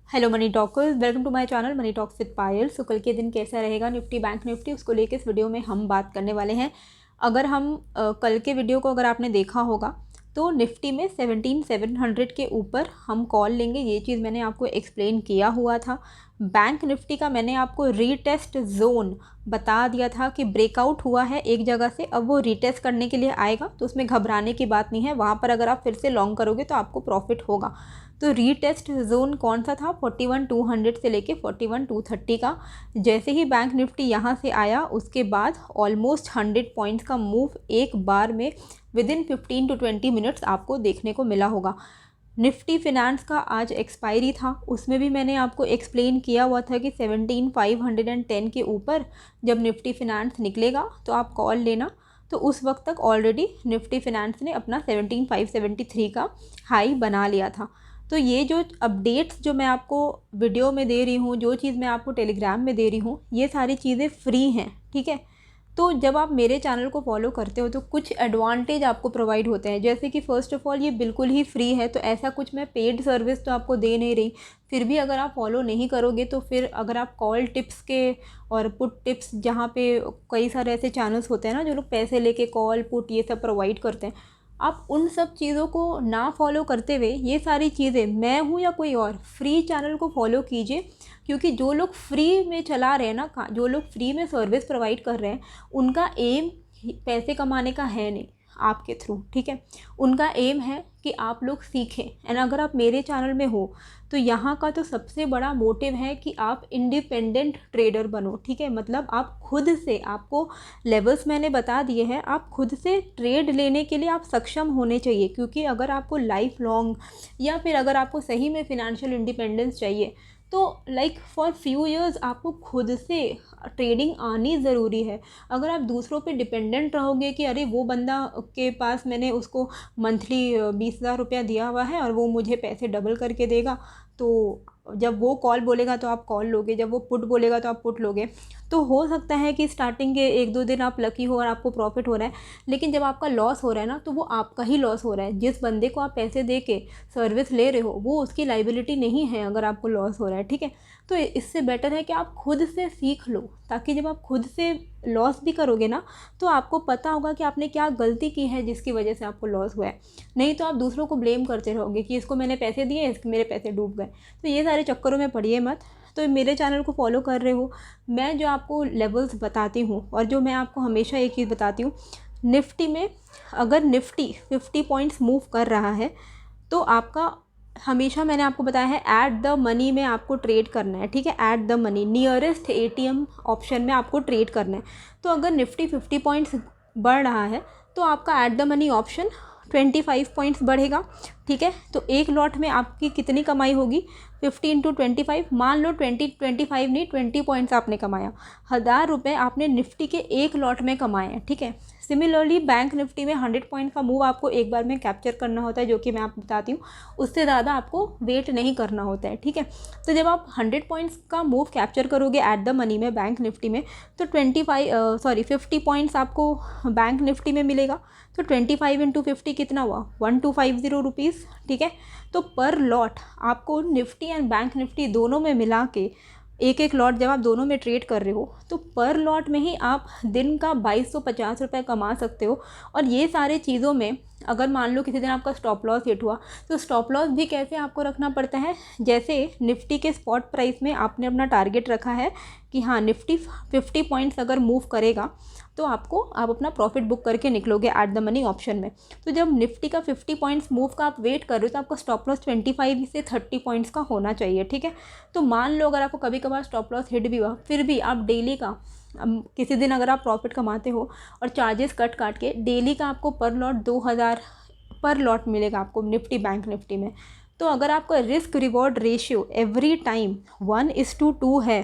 Hello money talkers, welcome to my channel money talks with Payal. So कल के दिन कैसा रहेगा निफ्टी बैंक निफ्टी, उसको लेके इस वीडियो में हम बात करने वाले हैं। अगर हम कल के वीडियो को अगर आपने देखा होगा तो निफ्टी में 17,700 के ऊपर हम कॉल लेंगे, ये चीज़ मैंने आपको एक्सप्लेन किया हुआ था। बैंक निफ्टी का मैंने आपको रीटेस्ट जोन बता दिया था कि ब्रेकआउट हुआ है एक जगह से, अब वो रीटेस्ट करने के लिए आएगा, तो उसमें घबराने की बात नहीं है। वहाँ पर अगर आप फिर से लॉन्ग करोगे तो आपको प्रॉफिट होगा। तो रीटेस्ट जोन कौन सा था? 41,200 से लेके 41,230 का। जैसे ही बैंक निफ्टी यहाँ से आया उसके बाद ऑलमोस्ट 100 पॉइंट्स का मूव एक बार में विदिन 15 to 20 मिनट्स आपको देखने को मिला होगा। निफ्टी फिनेंस का आज एक्सपायरी था, उसमें भी मैंने आपको एक्सप्लेन किया हुआ था कि 17,510 के ऊपर जब निफ्टी फिनेंस निकलेगा तो आप कॉल लेना। तो उस वक्त तक ऑलरेडी निफ्टी फिनेंस ने अपना 17,573 का हाई बना लिया था। तो ये जो अपडेट्स जो मैं आपको वीडियो में दे रही हूँ, जो चीज़ मैं आपको टेलीग्राम में दे रही हूँ, ये सारी चीज़ें फ्री हैं, ठीक है। तो जब आप मेरे चैनल को फॉलो करते हो तो कुछ एडवांटेज आपको प्रोवाइड होते हैं, जैसे कि फ़र्स्ट ऑफ़ ऑल ये बिल्कुल ही फ्री है, तो ऐसा कुछ मैं पेड सर्विस तो आपको दे नहीं रही। फिर भी अगर आप फॉलो नहीं करोगे तो फिर अगर आप कॉल टिप्स के और पुट टिप्स, जहाँ पे कई सारे ऐसे चैनल्स होते हैं ना जो लोग पैसे लेके कॉल पुट ये सब प्रोवाइड करते हैं, आप उन सब चीज़ों को ना फॉलो करते हुए ये सारी चीज़ें, मैं हूँ या कोई और, फ्री चैनल को फॉलो कीजिए। क्योंकि जो लोग फ्री में चला रहे हैं ना, जो लोग फ्री में सर्विस प्रोवाइड कर रहे हैं, उनका एम पैसे कमाने का है नहीं आपके थ्रू, ठीक है। उनका एम है कि आप लोग सीखें। एंड अगर आप मेरे चैनल में हो तो यहाँ का तो सबसे बड़ा मोटिव है कि आप इंडिपेंडेंट ट्रेडर बनो, ठीक है। मतलब आप खुद से, आपको लेवल्स मैंने बता दिए हैं, आप खुद से ट्रेड लेने के लिए आप सक्षम होने चाहिए। क्योंकि अगर आपको लाइफ लॉन्ग या फिर अगर आपको सही में फिनेंशियल इंडिपेंडेंस चाहिए तो लाइक फॉर फ्यू इयर्स आपको खुद से ट्रेडिंग आनी ज़रूरी है। अगर आप दूसरों पे डिपेंडेंट रहोगे कि अरे वो बंदा के पास मैंने उसको मंथली 20,000 रुपया दिया हुआ है और वो मुझे पैसे डबल करके देगा, तो जब वो कॉल बोलेगा तो आप कॉल लोगे, जब वो पुट बोलेगा तो आप पुट लोगे। तो हो सकता है कि स्टार्टिंग के 1-2 दिन आप लकी हो और आपको प्रॉफिट हो रहा है, लेकिन जब आपका लॉस हो रहा है ना, तो वो आपका ही लॉस हो रहा है। जिस बंदे को आप पैसे दे के सर्विस ले रहे हो वो उसकी लाइबिलिटी नहीं है अगर आपको लॉस हो रहा है, ठीक है। तो इससे बेटर है कि आप खुद से सीख लो, ताकि जब आप खुद से लॉस भी करोगे ना तो आपको पता होगा कि आपने क्या गलती की है जिसकी वजह से आपको लॉस हुआ है। नहीं तो आप दूसरों को ब्लेम करते रहोगे कि इसको मैंने पैसे दिए, इसके मेरे पैसे डूब गए। तो ये सारे चक्करों में पड़िए मत। तो मेरे चैनल को फॉलो कर रहे हो, मैं जो आपको लेवल्स बताती हूँ और जो मैं आपको हमेशा एक चीज़ बताती हूँ, निफ्टी में अगर निफ्टी 50 पॉइंट्स मूव कर रहा है तो आपका, हमेशा मैंने आपको बताया है, ऐट द मनी में आपको ट्रेड करना है, ठीक है। At the money nearest ATM option में आपको ट्रेड करना है। तो अगर निफ्टी 50 पॉइंट्स बढ़ रहा है तो आपका at the money option 25 points बढ़ेगा, ठीक है। तो एक लॉट में आपकी कितनी कमाई होगी? 50 इंटू 25, मान लो 25 नहीं 20 पॉइंट्स आपने कमाया, 1,000 रुपये आपने निफ्टी के एक लॉट में कमाए हैं, ठीक है। सिमिलरली बैंक निफ्टी में 100 पॉइंट का मूव आपको एक बार में कैप्चर करना होता है, जो कि मैं आपको बताती हूँ, उससे ज़्यादा आपको वेट नहीं करना होता है, ठीक है। तो जब आप 100 पॉइंट्स का मूव कैप्चर करोगे ऐट द मनी में बैंक निफ्टी में, तो 50 पॉइंट्स आपको बैंक निफ्टी में मिलेगा। तो 25 इंटू 50 कितना हुआ? 1250 रुपीज़, ठीक है। तो पर लॉट आपको निफ्टी एंड बैंक निफ्टी दोनों में मिला के एक एक लॉट जब आप दोनों में ट्रेड कर रहे हो तो पर लॉट में ही आप दिन का 2250 रुपये कमा सकते हो। और ये सारे चीज़ों में अगर मान लो किसी दिन आपका स्टॉप लॉस हिट हुआ तो स्टॉप लॉस भी कैसे आपको रखना पड़ता है? जैसे निफ्टी के स्पॉट प्राइस में आपने अपना टारगेट रखा है कि हाँ निफ्टी 50 पॉइंट्स अगर मूव करेगा तो आप अपना प्रॉफिट बुक करके निकलोगे ऐट द मनी ऑप्शन में। तो जब निफ्टी का 50 पॉइंट्स मूव का आप वेट कर रहे हो तो आपका स्टॉप लॉस 25 से 30 पॉइंट्स का होना चाहिए, ठीक है। तो मान लो अगर आपको कभी कभार स्टॉप लॉस हिट भी हुआ, फिर भी आप डेली का, किसी दिन अगर आप प्रॉफिट कमाते हो और चार्जेस काट के डेली का आपको पर लॉट 2,000 पर लॉट मिलेगा आपको निफ्टी बैंक निफ्टी में। तो अगर आपका risk reward ratio every time 1:2 है,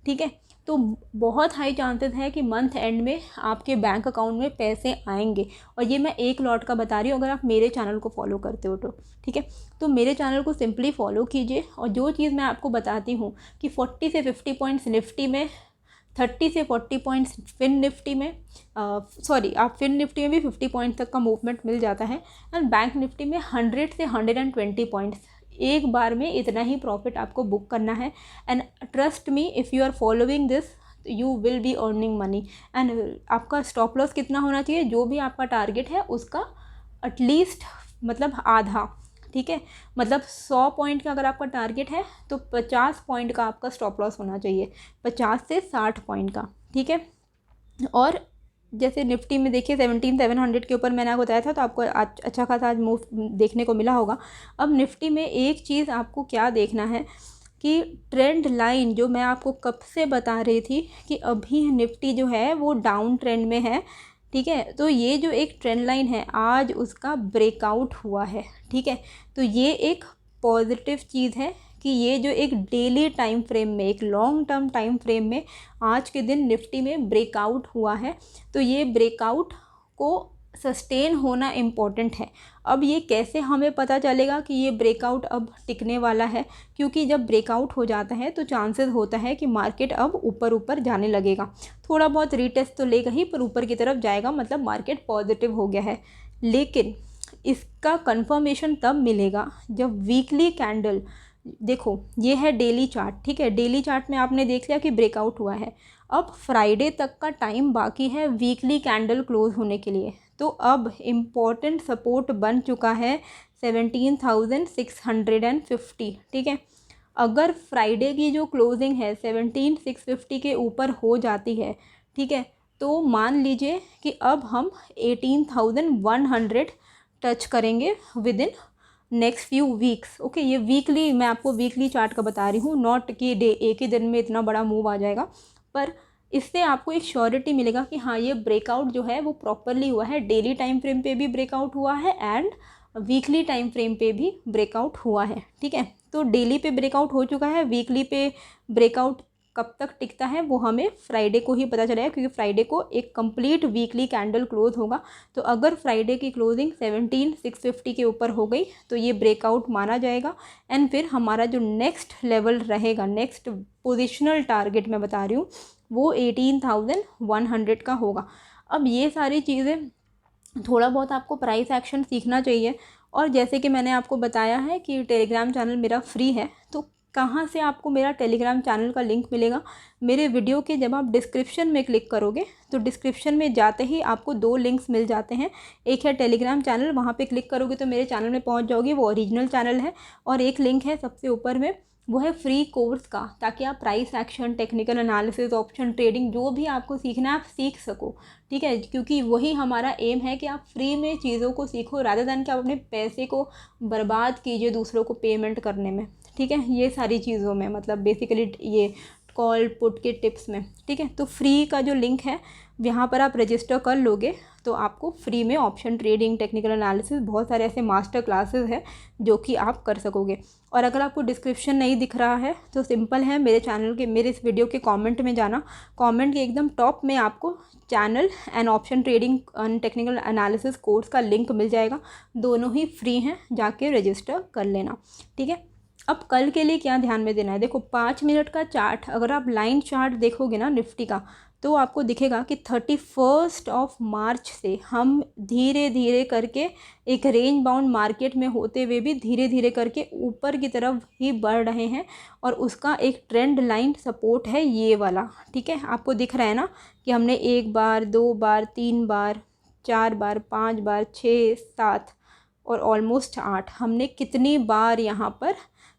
ठीक है, तो बहुत हाई चांसेस है कि मंथ एंड में आपके बैंक अकाउंट में पैसे आएंगे। और ये मैं एक लॉट का बता रही हूँ अगर आप मेरे चैनल को फॉलो करते हो तो, ठीक है। तो मेरे चैनल को सिंपली फॉलो कीजिए और जो चीज़ मैं आपको बताती हूँ कि 40 से 50 पॉइंट्स निफ्टी में, 30 से 40 पॉइंट्स फिन निफ्टी में, आप फिन निफ्टी में भी 50 पॉइंट्स तक का मूवमेंट मिल जाता है, एंड बैंक निफ्टी में 100 से 120 पॉइंट्स एक बार में इतना ही प्रॉफिट आपको बुक करना है। And trust me, if you are following this you will be earning money. एंड आपका स्टॉप लॉस कितना होना चाहिए, जो भी आपका टारगेट है उसका एटलीस्ट मतलब आधा, ठीक है। मतलब 100 पॉइंट का अगर आपका टारगेट है तो 50 पॉइंट का आपका स्टॉप लॉस होना चाहिए, 50 से 60 पॉइंट का, ठीक है। और जैसे निफ्टी में देखिए 17,700 के ऊपर मैंने आपको बताया था, तो आपको अच्छा खासा आज मूव देखने को मिला होगा। अब निफ्टी में एक चीज़ आपको क्या देखना है कि ट्रेंड लाइन जो मैं आपको कब से बता रही थी कि अभी निफ्टी जो है वो डाउन ट्रेंड में है, ठीक है। तो ये जो एक ट्रेंड लाइन है आज उसका ब्रेकआउट हुआ है, ठीक है। तो ये एक पॉजिटिव चीज़ है कि ये जो एक डेली टाइम फ्रेम में, एक लॉन्ग टर्म टाइम फ्रेम में आज के दिन निफ्टी में ब्रेकआउट हुआ है। तो ये ब्रेकआउट को सस्टेन होना इम्पॉर्टेंट है। अब ये कैसे हमें पता चलेगा कि ये ब्रेकआउट अब टिकने वाला है, क्योंकि जब ब्रेकआउट हो जाता है तो चांसेस होता है कि मार्केट अब ऊपर ऊपर जाने लगेगा। थोड़ा बहुत रीटेस्ट तो लेगा ही, पर ऊपर की तरफ जाएगा, मतलब मार्केट पॉजिटिव हो गया है। लेकिन इसका कंफर्मेशन तब मिलेगा जब वीकली कैंडल, देखो ये है डेली चार्ट, ठीक है। डेली चार्ट में आपने देख लिया कि ब्रेकआउट हुआ है। अब फ्राइडे तक का टाइम बाकी है वीकली कैंडल क्लोज होने के लिए। तो अब इम्पॉर्टेंट सपोर्ट बन चुका है 17,650, ठीक है। अगर फ्राइडे की जो क्लोजिंग है 17,650 के ऊपर हो जाती है, ठीक है, तो मान लीजिए कि अब हम 18,100 टच करेंगे with in next few weeks. Okay, ये वीकली, मैं आपको वीकली चार्ट का बता रही हूँ, नॉट कि डे एक ही दिन में इतना बड़ा मूव आ जाएगा, पर इससे आपको एक श्योरिटी मिलेगा कि हाँ ये ब्रेकआउट जो है वो प्रॉपरली हुआ है। डेली टाइम फ्रेम पे भी ब्रेकआउट हुआ है एंड वीकली टाइम फ्रेम पे भी ब्रेकआउट हुआ है, ठीक है। तो डेली पे ब्रेकआउट हो चुका है, वीकली पे ब्रेकआउट कब तक टिकता है वो हमें फ्राइडे को ही पता चलेगा, क्योंकि फ्राइडे को एक कंप्लीट वीकली कैंडल क्लोज होगा। तो अगर फ्राइडे की क्लोजिंग 17,650 के ऊपर हो गई तो ये ब्रेकआउट माना जाएगा। एंड फिर हमारा जो नेक्स्ट लेवल रहेगा, नेक्स्ट पोजिशनल टारगेट मैं बता रही हूँ, वो 18,100 का होगा। अब ये सारी चीज़ें थोड़ा बहुत आपको प्राइस एक्शन सीखना चाहिए। और जैसे कि मैंने आपको बताया है कि टेलीग्राम चैनल मेरा फ्री है, तो कहाँ से आपको मेरा टेलीग्राम चैनल का लिंक मिलेगा, मेरे वीडियो के जब आप डिस्क्रिप्शन में क्लिक करोगे तो डिस्क्रिप्शन में जाते ही आपको 2 लिंक्स मिल जाते हैं। एक है टेलीग्राम चैनल, वहाँ पे क्लिक करोगे तो मेरे चैनल में पहुँच जाओगे, वो ओरिजिनल चैनल है। और एक लिंक है सबसे ऊपर में, वो है फ्री कोर्स का, ताकि आप price action, technical analysis, option trading जो भी आपको सीखना है आप सीख सको, ठीक है। क्योंकि वही हमारा एम है कि आप फ्री में चीज़ों को सीखो, रादर दैन कि आप अपने पैसे को बर्बाद कीजिए दूसरों को पेमेंट करने में, ठीक है। ये सारी चीज़ों में, मतलब बेसिकली ये कॉल पुट के टिप्स में, ठीक है। तो फ्री का जो लिंक है यहाँ पर आप रजिस्टर कर लोगे तो आपको फ्री में ऑप्शन ट्रेडिंग, टेक्निकल एनालिसिस, बहुत सारे ऐसे मास्टर क्लासेस हैं जो कि आप कर सकोगे। और अगर आपको डिस्क्रिप्शन नहीं दिख रहा है तो सिंपल है, मेरे चैनल के, मेरे इस वीडियो के कमेंट में जाना, कमेंट के एकदम टॉप में आपको channel and option trading and technical analysis course का लिंक मिल जाएगा। दोनों ही फ्री हैं, जाके रजिस्टर कर लेना, ठीक है। अब कल के लिए क्या ध्यान में देना है, देखो 5 मिनट का चार्ट, अगर आप लाइन चार्ट देखोगे ना निफ्टी का, तो आपको दिखेगा कि 31 मार्च से हम धीरे धीरे करके एक रेंज बाउंड मार्केट में होते हुए भी धीरे धीरे करके ऊपर की तरफ ही बढ़ रहे हैं। और उसका एक ट्रेंड लाइन सपोर्ट है ये वाला, ठीक है। आपको दिख रहा है ना कि हमने 1 बार, 2 बार, 3 बार, 4 बार, 5 बार, 6, 7 और ऑलमोस्ट 8, हमने कितनी बार यहाँ पर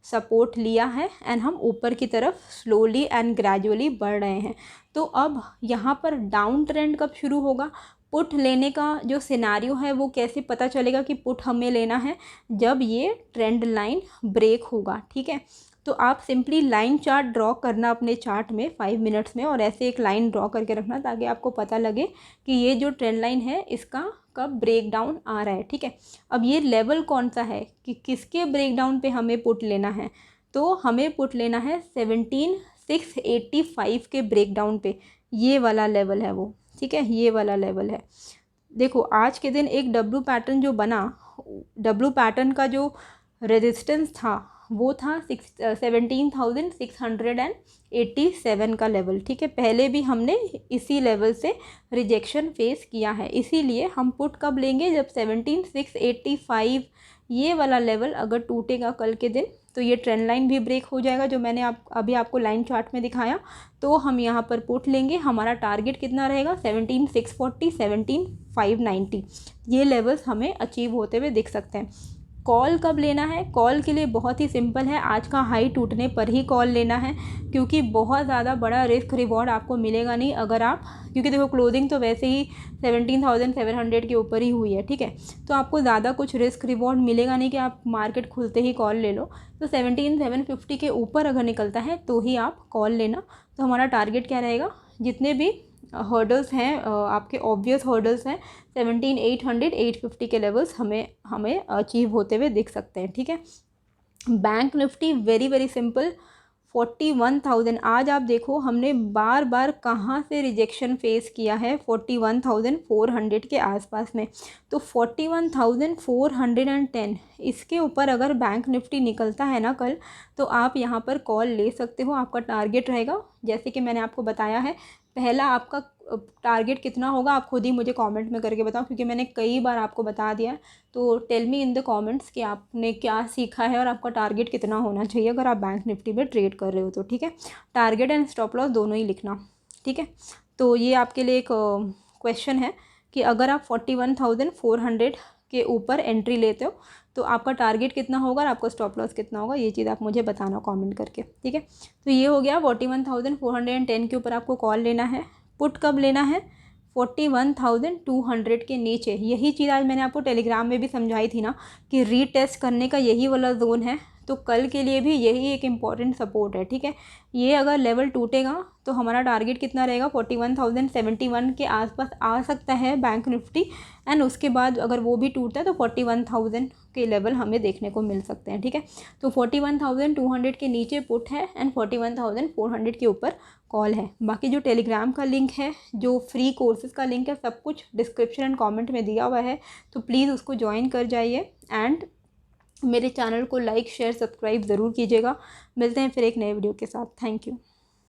सपोर्ट लिया है एंड हम ऊपर की तरफ स्लोली एंड ग्रेजुअली बढ़ रहे हैं। तो अब यहाँ पर डाउन ट्रेंड कब शुरू होगा, पुट लेने का जो सिनारियो है वो कैसे पता चलेगा कि पुट हमें लेना है, जब ये ट्रेंड लाइन ब्रेक होगा, ठीक है। तो आप सिंपली लाइन चार्ट ड्रॉ करना अपने चार्ट में 5 मिनट्स में, और ऐसे एक लाइन ड्रॉ करके रखना ताकि आपको पता लगे कि ये जो ट्रेंड लाइन है इसका कब ब्रेक डाउन आ रहा है, ठीक है। अब ये लेवल कौन सा है कि किसके ब्रेक डाउन पे हमें पुट लेना है, तो हमें पुट लेना है 17,685 के ब्रेक डाउन पे, ये वाला लेवल है वो, ठीक है, ये वाला लेवल है। देखो आज के दिन एक डब्ल्यू पैटर्न जो बना, डब्ल्यू पैटर्न का जो रेजिस्टेंस था वो था 17,687 का लेवल, ठीक है। पहले भी हमने इसी लेवल से रिजेक्शन फेस किया है, इसीलिए हम पुट कब लेंगे, जब 17,685 ये वाला लेवल अगर टूटेगा कल के दिन तो ये ट्रेंड लाइन भी ब्रेक हो जाएगा, जो मैंने अभी आपको लाइन चार्ट में दिखाया। तो हम यहाँ पर पुट लेंगे, हमारा टारगेट कितना रहेगा 17,640, 17,590, ये लेवल्स हमें अचीव होते हुए दिख सकते हैं। कॉल कब लेना है? कॉल के लिए बहुत ही सिंपल है, आज का हाई टूटने पर ही कॉल लेना है, क्योंकि बहुत ज़्यादा बड़ा रिस्क रिवॉर्ड आपको मिलेगा नहीं अगर आप, क्योंकि देखो क्लोजिंग तो वैसे ही 17,700 के ऊपर ही हुई है, ठीक है। तो आपको ज़्यादा कुछ रिस्क रिवॉर्ड मिलेगा नहीं कि आप मार्केट खुलते ही कॉल ले लो। तो 17,750 के ऊपर अगर निकलता है तो ही आप कॉल लेना। तो हमारा टारगेट क्या रहेगा, जितने भी हर्डल्स हैं आपके ऑब्वियस हर्डल्स हैं 17,800, 850 के लेवल्स हमें अचीव होते हुए दिख सकते हैं, ठीक है। Bank Nifty very very simple, 41,000। आज आप देखो हमने बार बार कहाँ से रिजेक्शन फेस किया है, 41,400 के आसपास में। तो 41,410 इसके ऊपर अगर बैंक निफ्टी निकलता है ना कल, तो आप यहाँ पर कॉल ले सकते हो। आपका टारगेट रहेगा, जैसे कि मैंने आपको बताया है, पहला आपका टारगेट कितना होगा आप खुद ही मुझे कमेंट में करके बताओ, क्योंकि मैंने कई बार आपको बता दिया है। तो tell me in the comments कि आपने क्या सीखा है और आपका टारगेट कितना होना चाहिए अगर आप बैंक निफ्टी में ट्रेड कर रहे हो तो, ठीक है। टारगेट एंड स्टॉप लॉस दोनों ही लिखना, ठीक है। तो ये आपके लिए एक क्वेश्चन है कि अगर आप 41,400 के ऊपर एंट्री लेते हो तो आपका टारगेट कितना होगा और आपका स्टॉप लॉस कितना होगा, ये चीज़ आप मुझे बताना कमेंट करके, ठीक है। तो ये हो गया 41,410 के ऊपर आपको कॉल लेना है। पुट कब लेना है? 41,200 के नीचे। यही चीज़ आज मैंने आपको टेलीग्राम में भी समझाई थी ना कि रीटेस्ट करने का यही वाला जोन है। तो कल के लिए भी यही एक इम्पॉर्टेंट सपोर्ट है, ठीक है। ये अगर लेवल टूटेगा तो हमारा टारगेट कितना रहेगा, 41,071 के आसपास आ सकता है बैंक निफ्टी। एंड उसके बाद अगर वो भी टूटता है तो 41,000 के लेवल हमें देखने को मिल सकते हैं, ठीक है। तो 41,200 के नीचे पुट है एंड 41,400 के ऊपर कॉल है। बाकी जो टेलीग्राम का लिंक है, जो फ्री कोर्सेज का लिंक है, सब कुछ डिस्क्रिप्शन एंड कमेंट में दिया हुआ है, तो प्लीज़ उसको ज्वाइन कर जाइए। एंड मेरे चैनल को लाइक शेयर सब्सक्राइब ज़रूर कीजिएगा। मिलते हैं फिर एक नए वीडियो के साथ। Thank you.